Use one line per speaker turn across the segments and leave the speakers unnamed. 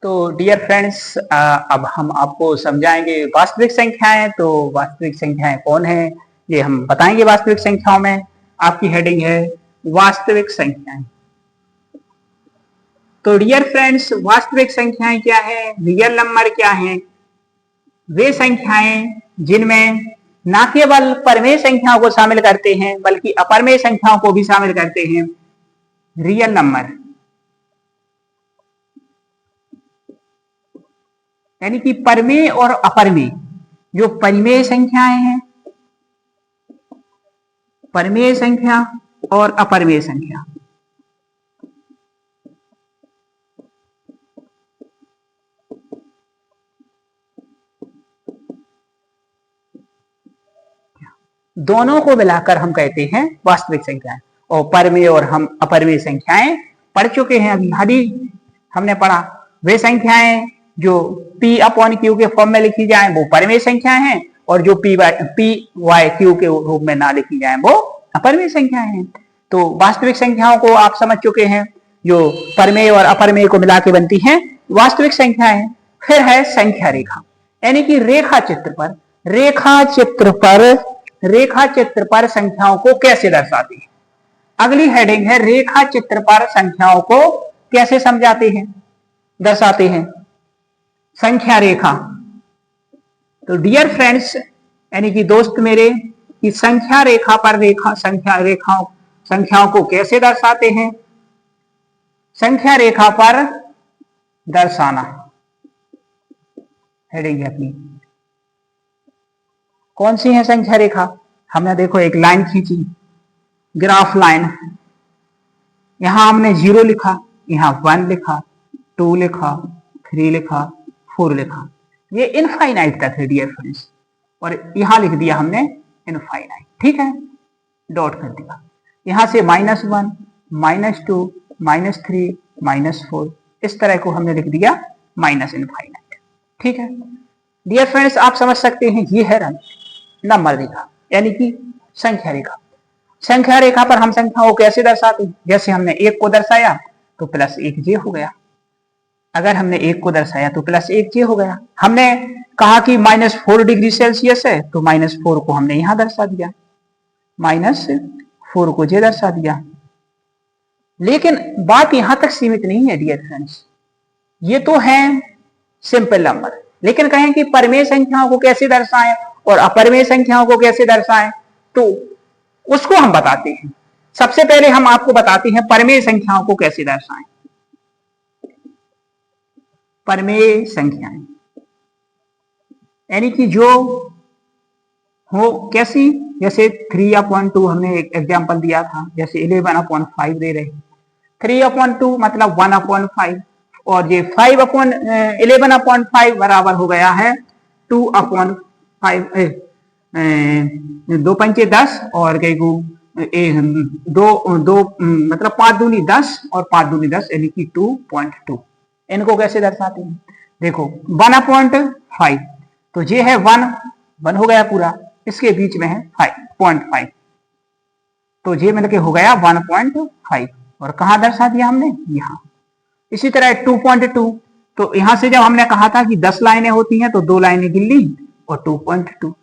तो dear friends, अब हम आपको समझाएंगे वास्तविक संख्याएं। तो वास्तविक संख्याएं कौन है ये हम बताएंगे। वास्तविक संख्याओं में आपकी हेडिंग है वास्तविक संख्याएं। तो डियर फ्रेंड्स, वास्तविक संख्याएं क्या है, रियल नंबर क्या है? वे संख्याएं जिनमें न केवल परमेय संख्याओं को शामिल करते हैं बल्कि अपरमेय संख्याओं को भी शामिल करते हैं, रियल नंबर। यानी कि परमेय और अपरमेय, जो परिमेय संख्याएं हैं, परमेय संख्या और अपरमेय संख्या, दोनों को मिलाकर हम कहते हैं वास्तविक संख्याएं। और परमेय और हम अपरमेय संख्याएं पढ़ चुके हैं, अभी हमने पढ़ा। वे संख्याएं जो p अपॉन क्यू के फॉर्म में लिखी जाए वो परमेय संख्याएं हैं, और जो p वाई क्यू के रूप में ना लिखी जाए वो अपरमेय संख्याएं हैं। तो वास्तविक संख्याओं को आप समझ चुके हैं, जो परमेय और अपरमेय को मिला के बनती हैं वास्तविक संख्याएं। फिर है संख्या रेखा, यानी कि रेखा चित्र पर संख्याओं को कैसे दर्शाते हैं। अगली हेडिंग है रेखा चित्र पर संख्याओं को कैसे समझाते हैं, दर्शाते हैं। संख्या रेखा। तो डियर फ्रेंड्स, यानी कि दोस्त मेरे, कि संख्या रेखा पर संख्याओं को कैसे दर्शाते हैं। संख्या रेखा पर दर्शाना हेडिंग है अपनी। कौन सी है संख्या रेखा? हमने देखो एक लाइन खींची, ग्राफ लाइन। यहां हमने 0 लिखा, यहां 1 लिखा, 2 लिखा, 3 लिखा, 4 लिखा। ये इनफाइनाइट तक है डियर फ्रेंड्स, और यहां लिख दिया हमने इनफाइनाइट, ठीक है, डॉट कर दिया। यहां से -1, -2, -3, -4, इस तरह को हमने लिख दिया माइनस इनफाइनाइट, ठीक है। डियर फ्रेंड्स, आप समझ सकते हैं ये है नंबर रेखा, यानी कि संख्या रेखा। संख्या रेखा पर हम संख्याओं को कैसे दर्शाते हैं? जैसे हमने 1 को दर्शाया तो +1j हो गया। अगर हमने 1 को दर्शाया तो +1j हो गया। हमने कहा कि -4 डिग्री सेल्सियस है तो -4 को हमने यहां दर्शा दिया, -4 को j दर्शा दिया। लेकिन बात यहां तक सीमित नहीं है डियर फ्रेंड्स, ये तो है सिंपल नंबर। लेकिन कहें कि परमेय संख्याओं को कैसे दर्शाएं और अपरमेय संख्याओं को कैसे दर्शाएं, तो उसको हम बताते हैं। सबसे पहले हम आपको बताते हैं परमेय संख्याओं को कैसे दर्शाएं। परमेय संख्याएं यानी कि जो हो कैसी, जैसे 3/2 हमने एक एग्जांपल दिया था, जैसे 11/5 दे रहे। 3/2 मतलब 1/5, और ये 11/5 बराबर हो गया है 2/5। 2 पंचे 10 और कई को 2 मतलब 5 दूनी 10 और 5 दूनी 10 यानी कि 2.2। इनको कैसे दर्शाते हैं? देखो 1/5, तो ये है 1 हो गया पूरा, इसके बीच में है 5.5, तो ये मतलब के हो गया 1.5। और कहां दर्शा दिया हमने? यहां। इसी तरह 2.2, तो यहां से जब हमने कहा था कि 10 लाइनें होती हैं तो 2 लाइनें गिन ली और 2.2।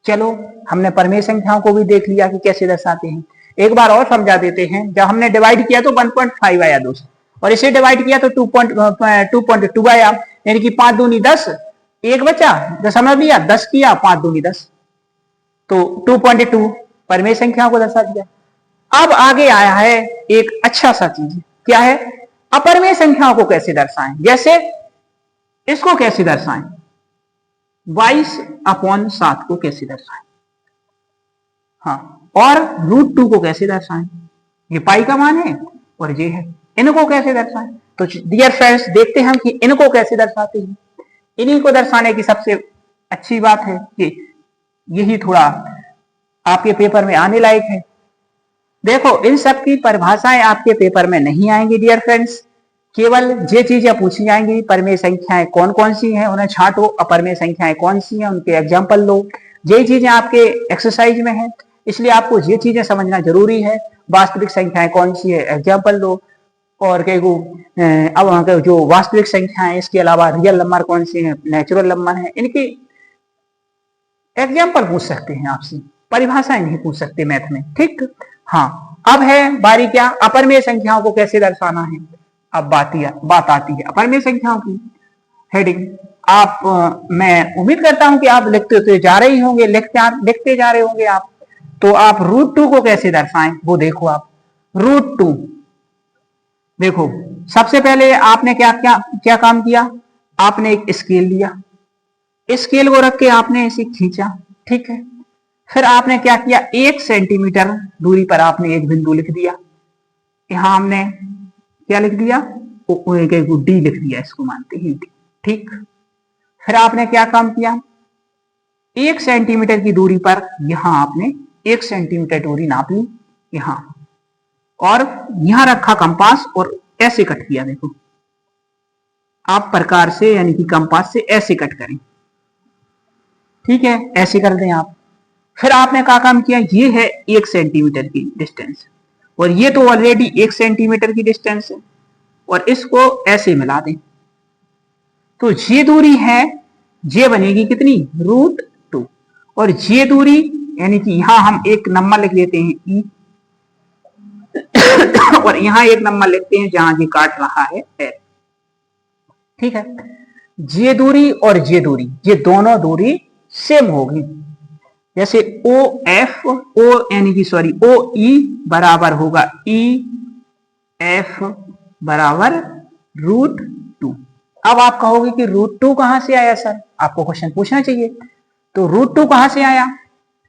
चलो, हमने परमेय संख्याओं को भी देख लिया कि कैसे दर्शाते हैं। एक बार और समझा देते हैं। जब हमने डिवाइड किया तो 1.5 आया दोस्त, और इसे डिवाइड किया तो 2.2 आया, यानी कि 5 दूनी 10, 1 बचा, दशमलव लिया, 10 किया, 5 दूनी 10, तो 2.2 परमेय संख्याओं को दर्शा दिया। अब आगे आया है एक अच्छा सा चीज, क्या है? अपरमेय संख्याओं को कैसे दर्शाएं। जैसे इसको कैसे दर्शाएं? 22/7 को कैसे दर्शाएं, हाँ, और √2 को कैसे दर्शाएं। ये पाई का मान है और ये है, इनको कैसे दर्शाएं। तो डियर फ्रेंड्स, देखते हैं कि इनको कैसे दर्शाते हैं। इन्हीं को दर्शाने की सबसे अच्छी बात है कि यही थोड़ा आपके पेपर में आने लायक है। देखो, इन सब की परिभाषाएं आपके पेपर में नहीं आएंगी डियर फ्रेंड्स, केवल ये चीजें पूछी जाएंगी। परमेय संख्याएं कौन कौन सी हैं उन्हें छांटो, अपरमेय संख्याएं कौन सी हैं उनके एग्जाम्पल लो। यही चीजें आपके एक्सरसाइज में है, इसलिए आपको ये चीजें समझना जरूरी है। वास्तविक संख्याएं कौन सी है, एग्जाम्पल लो, और कई को अब वहां के जो वास्तविक संख्याएं, इसके अलावा रियल नंबर कौन से हैं, नेचुरल नंबर है, इनकी एग्जाम्पल पूछ सकते हैं आपसे, परिभाषाएं नहीं पूछ सकते मैथ में, ठीक। हाँ, अब है बारी क्या, अपरिमेय संख्याओं को कैसे दर्शाना है। अब बात आती है अपरिमेय संख्याओं की। हेडिंग आप मैं उम्मीद करता हूं कि आप लिखते जा रहे होंगे, लिखते जा रहे होंगे आप। तो आप √2 को कैसे दर्शाएं वो देखो। आप √2 देखो, सबसे पहले आपने क्या काम किया, आपने एक स्केल लिया, स्केल को रख के आपने इसे खींचा, ठीक है। फिर आपने क्या किया, 1 सेंटीमीटर दूरी पर आपने एक बिंदु लिख दिया। यहां हमने क्या लिख दिया, डी लिख दिया, इसको मानते हैं डी, ठीक। फिर आपने क्या काम किया, 1 सेंटीमीटर की दूरी पर यहां आपने 1 सेंटीमीटर दूरी नाप ली यहां, और यहां रखा कंपास और ऐसे कट किया। देखो आप प्रकार से यानी कि कंपास से ऐसे कट करें, ठीक है, ऐसे कर दें आप। फिर आपने क्या काम किया, ये है 1 सेंटीमीटर की डिस्टेंस, और ये तो ऑलरेडी 1 सेंटीमीटर की डिस्टेंस है, और इसको ऐसे मिला दें तो ये दूरी है, ये बनेगी कितनी, √2। और ये दूरी यानी कि यहां हम एक नंबर लिख लेते हैं ई, और यहां एक नंबर लिखते हैं जहां ये काट रहा है एल, ठीक है। ये दूरी और ये दूरी, ये दोनों दूरी सेम होगी। जैसे ओ ई बराबर होगा EF बराबर √2। अब आप कहोगे कि √2 कहां से आया सर, आपको क्वेश्चन पूछना चाहिए। तो √2 कहां से आया,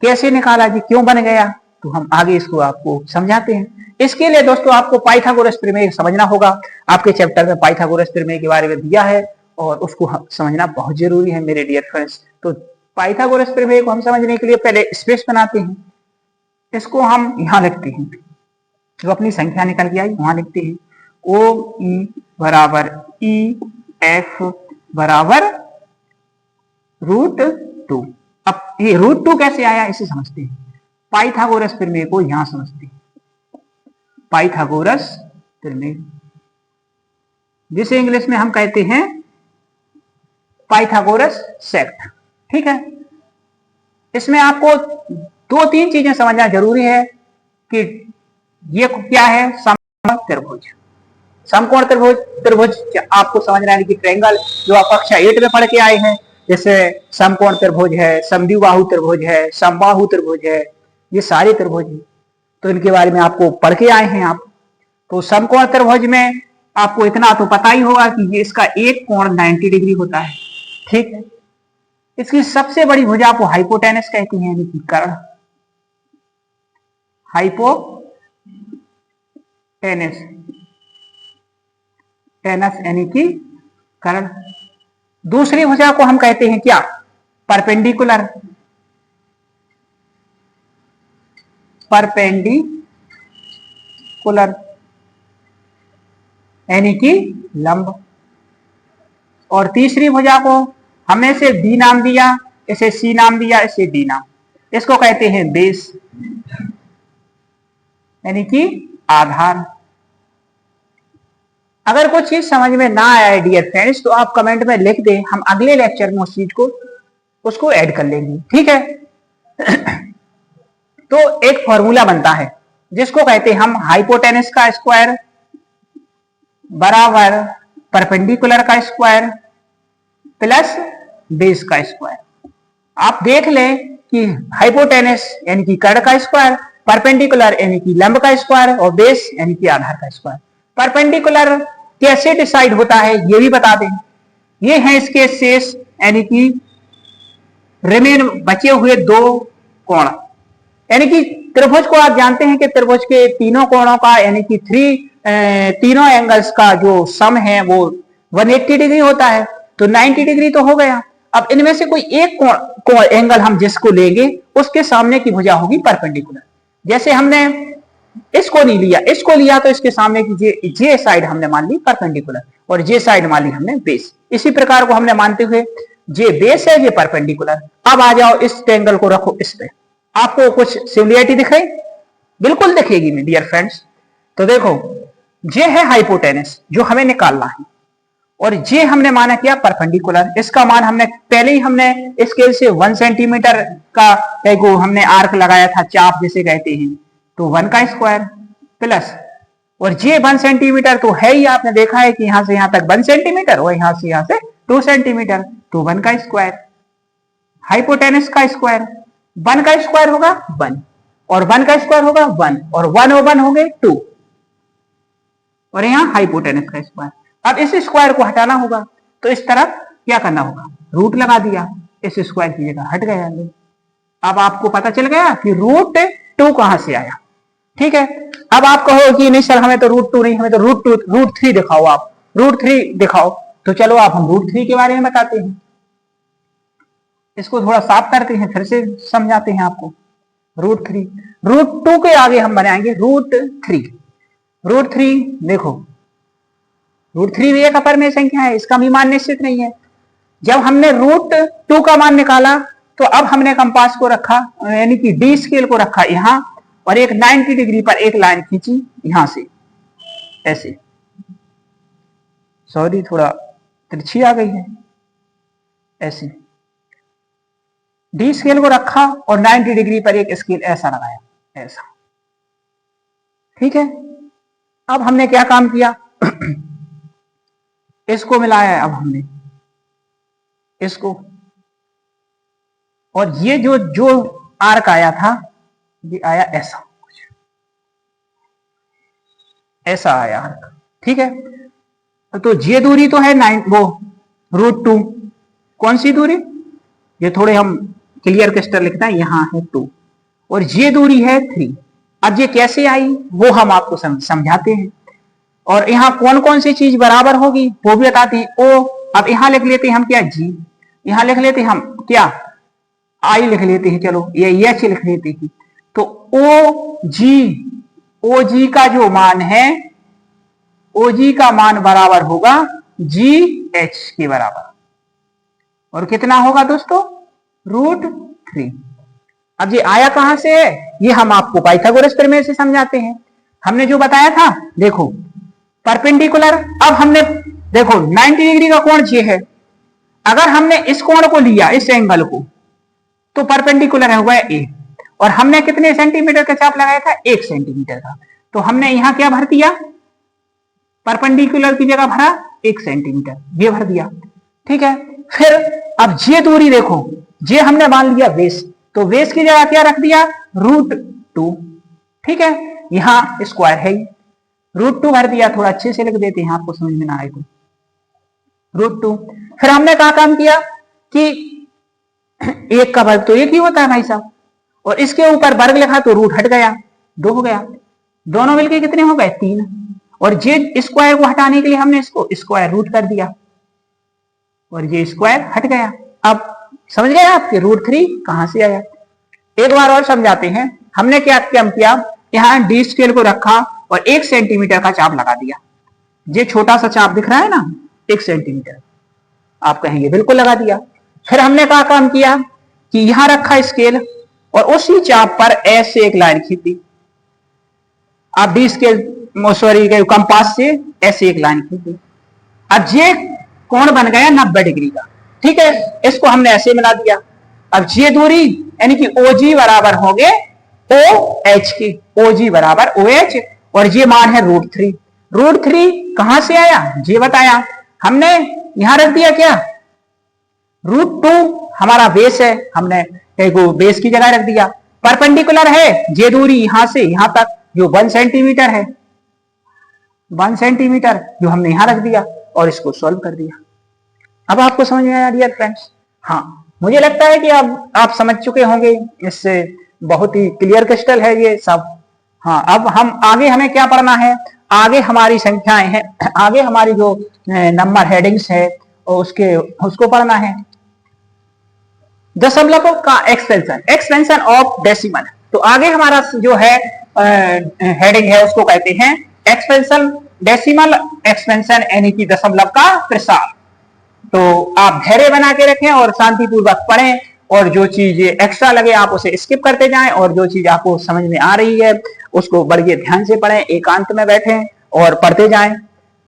कैसे निकाला जी, क्यों बन गया, तो हम आगे इसको आपको समझाते हैं। इसके लिए दोस्तों आपको पाइथागोरस प्रमेय समझना होगा। आपके चैप्टर में पाइथागोरस प्रमेय के बारे में दिया है, और उसको समझना बहुत जरूरी है मेरे डियर फ्रेंड्स। तो पाइथागोरस प्रमेय को हम समझने के लिए पहले स्पेस बनाते हैं, इसको हम यहां लिखते हैं, जो अपनी संख्या निकल के आई वहां लिखते हैं, OE बराबर EF बराबर √2। अब ये √2 कैसे आया इसे समझते हैं, पाइथागोरस प्रमेय को यहां समझते हैं। पाइथागोरस प्रमेय जिसे इंग्लिश में हम कहते हैं पाइथागोरस सेक्ट, ठीक है। इसमें आपको 2-3 चीजें समझना जरूरी है कि ये क्या है, समकोण त्रिभुज। समकोण त्रिभुज आपको समझना है कि ट्रायंगल, जो आप कक्षा 8 में पढ़ के आए हैं, जैसे समकोण त्रिभुज है, समद्विबाहु त्रिभुज है, समबाहु त्रिभुज है, ये सारे त्रिभुज हैं, तो इनके बारे में आपको पढ़ के आए हैं आप। तो समकोण त्रिभुज में आपको इतना तो पता ही होगा कि ये इसका एक कोण 90 डिग्री होता है, ठीक है। इसकी सबसे बड़ी भुजा को हाइपोटेनस कहते हैं, यानी कि कर्ण, हाइपोटेनस यानी कि कर्ण। दूसरी भुजा को हम कहते हैं क्या, परपेंडिकुलर, यानी कि लंब। और तीसरी भुजा को हमने इसे बी नाम दिया, इसे सी नाम दिया, इसे डी नाम, इसको कहते हैं बेस, यानी कि आधार। अगर कुछ चीज समझ में ना आए डियर फ्रेंड्स, तो आप कमेंट में लिख दें, हम अगले लेक्चर में उस चीज को उसको ऐड कर लेंगे, ठीक है। तो एक फॉर्मूला बनता है जिसको कहते हैं हम हाइपोटेनस का स्क्वायर बराबर परपेंडिकुलर का स्क्वायर प्लस बेस का स्क्वायर। आप देख लें कि हाइपोटेनस यानी कि कर्ण का स्क्वायर, परपेंडिकुलर यानी कि लंब का स्क्वायर, और बेस यानी कि आधार का स्क्वायर। परपेंडिकुलर कैसे डिसाइड होता है ये भी बता दें। ये है इसके शेष, यानी कि रिमेन बचे हुए 2 कोण, यानी कि त्रिभुज को आप जानते हैं कि त्रिभुज के तीनों कोणों का यानी कि तीनों एंगल्स का जो सम है वो 180 डिग्री होता है, तो 90 डिग्री तो हो गया। अब इनमें से कोई एक कोण एंगल हम जिसको लेंगे उसके सामने की भुजा होगी परपेंडिकुलर। जैसे हमने इसको नहीं लिया, इसको लिया तो इसके सामने की जे साइड हमने मान ली परपेंडिकुलर, और जे साइड मान ली हमने बेस। इसी प्रकार को हमने मानते हुए जे बेस है, ये परपेंडिकुलर। अब आ जाओ इस ट्रायंगल को रखो इस पे, आपको कुछ सिमिलरिटी दिखे? बिल्कुल दिखेगी नहीं डियर फ्रेंड्स। तो देखो ये है हाइपोटेनस जो हमें निकालना है, और ये हमने माना क्या परपेंडिकुलर। इसका मान हमने पहले ही हमने स्केल से 1 सेंटीमीटर का एक हमने आर्क लगाया था, चाप जिसे कहते हैं, तो 1 का स्क्वायर प्लस, और ये 1 सेंटीमीटर तो है ही, आपने देखा है कि यहां से यहां तक 1 सेंटीमीटर और यहां से 2 सेंटीमीटर, तो 1 का स्क्वायर, हाइपोटेनस का स्क्वायर, 1 का स्क्वायर होगा 1 और 1 का स्क्वायर होगा 1 और 1 और 1 हो गए 2, और यहां हाइपोटेनस का स्क्वायर। अब इस स्क्वायर को हटाना होगा, तो इस तरफ क्या करना होगा, रूट लगा दिया, इस स्क्वायर की जगह हट गया। अब आपको पता चल गया कि रूट 2 कहां से आया। ठीक है, अब आप कहो कि नहीं सर हमें तो रूट 2 नहीं, हमें तो रूट 3 दिखाओ, आप रूट 3 दिखाओ। तो चलो आप हम रूट 3 के बारे में बताते हैं, इसको थोड़ा साफ करते हैं, फिर से समझाते हैं आपको। रूट 3, रूट 2 के आगे हम बनाएंगे रूट 3। रूट 3 देखो, रूट 3 भी एक अपरिमेय संख्या है, इसका भी मान निश्चित नहीं है। जब हमने रूट 2 का मान निकाला, तो अब हमने कंपास को रखा, यानी कि डी स्केल को रखा यहां, और एक 90 डिग्री पर एक लाइन खींची यहां से ऐसे, सॉरी थोड़ा तिरछी आ गई है, ऐसे डी स्केल को रखा और 90 डिग्री पर एक स्केल ऐसा लगाया, ऐसा। ठीक है, अब हमने क्या काम किया इसको मिलाया है, अब हमने इसको, और ये जो आर्क आया था ये आया ऐसा, ऐसा आया आर्क। ठीक है, तो ये दूरी तो है रूट 2, कौन सी दूरी, ये थोड़े हम क्लियर क्रिस्टल लिखते हैं, यहां है 2 और ये दूरी है 3। अब ये कैसे आई वो हम आपको समझाते हैं, और यहाँ कौन कौन सी चीज बराबर होगी वो भी बताते हैं। ओ, अब यहां लिख लेते हैं हम क्या, जी, यहां लिख लेते हैं हम क्या, आई लिख लेते हैं, चलो ये एच लिख लेते हैं। तो ओ जी का जो मान है, ओ जी का मान बराबर होगा जी एच के बराबर, और कितना होगा दोस्तों, रूट 3। अब ये आया कहां से है, ये हम आपको पाइथागोरस प्रमेय से समझाते हैं। हमने जो बताया था देखो परपेंडिकुलर, अब हमने देखो 90 डिग्री का कोण ये है, अगर हमने इस कोण को लिया, इस एंगल को, तो परपेंडिकुलर हुआ है ए, और हमने कितने सेंटीमीटर का चाप लगाया था, 1 सेंटीमीटर का, तो हमने यहां क्या भर दिया, परपेंडिकुलर की जगह भरा 1 सेंटीमीटर, ये भर दिया। ठीक है, फिर अब ये दूरी देखो, ये हमने मान लिया बेस, तो बेस की जगह क्या रख दिया, रूट 2। ठीक है, यहां स्क्वायर है, रूट 2 भर दिया, थोड़ा अच्छे से लिख देते हैं आपको समझ में ना आए तो, रूट 2। फिर हमने कहा काम किया कि एक का वर्ग तो एक ही होता है भाई साहब, और इसके ऊपर वर्ग लिखा तो रूट हट गया, 2 हो गया, दोनों मिलके कितने हो गए, 3, और ये स्क्वायर को हटाने के लिए हमने इसको स्क्वायर रूट कर दिया, और ये स्क्वायर हट गया। अब समझ गए आपके रूट 3 कहां से आया। एक बार और समझाते हैं, हमने क्या किया, यहां डी स्केल को रखा और 1 सेंटीमीटर का चाप लगा दिया, ये छोटा सा चाप दिख रहा है ना 1 सेंटीमीटर, आप कहेंगे बिल्कुल लगा दिया। फिर हमने क्या काम किया कि यहां रखा स्केल और उसी चाप पर ऐसे एक लाइन खींच दी, आप डी स्केल सॉरी कंपास से ऐसे एक लाइन खींच दी। अब ये कोण बन गया 90 डिग्री का। ठीक है, इसको हमने ऐसे मिला दिया। अब ये दूरी यानी कि OG बराबर हो गए OH की, OG बराबर OH, और ये मान है रूट 3। रूट 3 कहां से आया ये बताया हमने, यहां रख दिया क्या, रूट 2 हमारा बेस है, हमने बेस की जगह रख दिया। परपेंडिकुलर है ये दूरी यहां से यहां तक जो 1 सेंटीमीटर है, 1 सेंटीमीटर जो हमने यहां रख दिया और इसको सॉल्व कर दिया। अब आपको समझ में आया डियर फ्रेंड्स। हाँ, मुझे लगता है कि अब आप समझ चुके होंगे, इससे बहुत ही क्लियर क्रिस्टल है ये सब। हाँ, अब हम आगे हमें क्या पढ़ना है, आगे हमारी संख्याएं हैं, आगे हमारी जो नंबर हेडिंग्स है उसको पढ़ना है। दशमलव का एक्सपेंशन ऑफ डेसिमल। तो आगे हमारा जो है हेडिंग है उसको कहते हैं एक्सपेंशन, डेसिमल एक्सपेंशन यानी कि दशमलव का प्रसार। तो आप धैर्य बना के रखें और शांतिपूर्वक पढ़ें, और जो चीज एक्स्ट्रा लगे आप उसे स्किप करते जाएं, और जो चीज आपको समझ में आ रही है उसको बढ़िया ध्यान से पढ़ें, एकांत में बैठें और पढ़ते जाएं।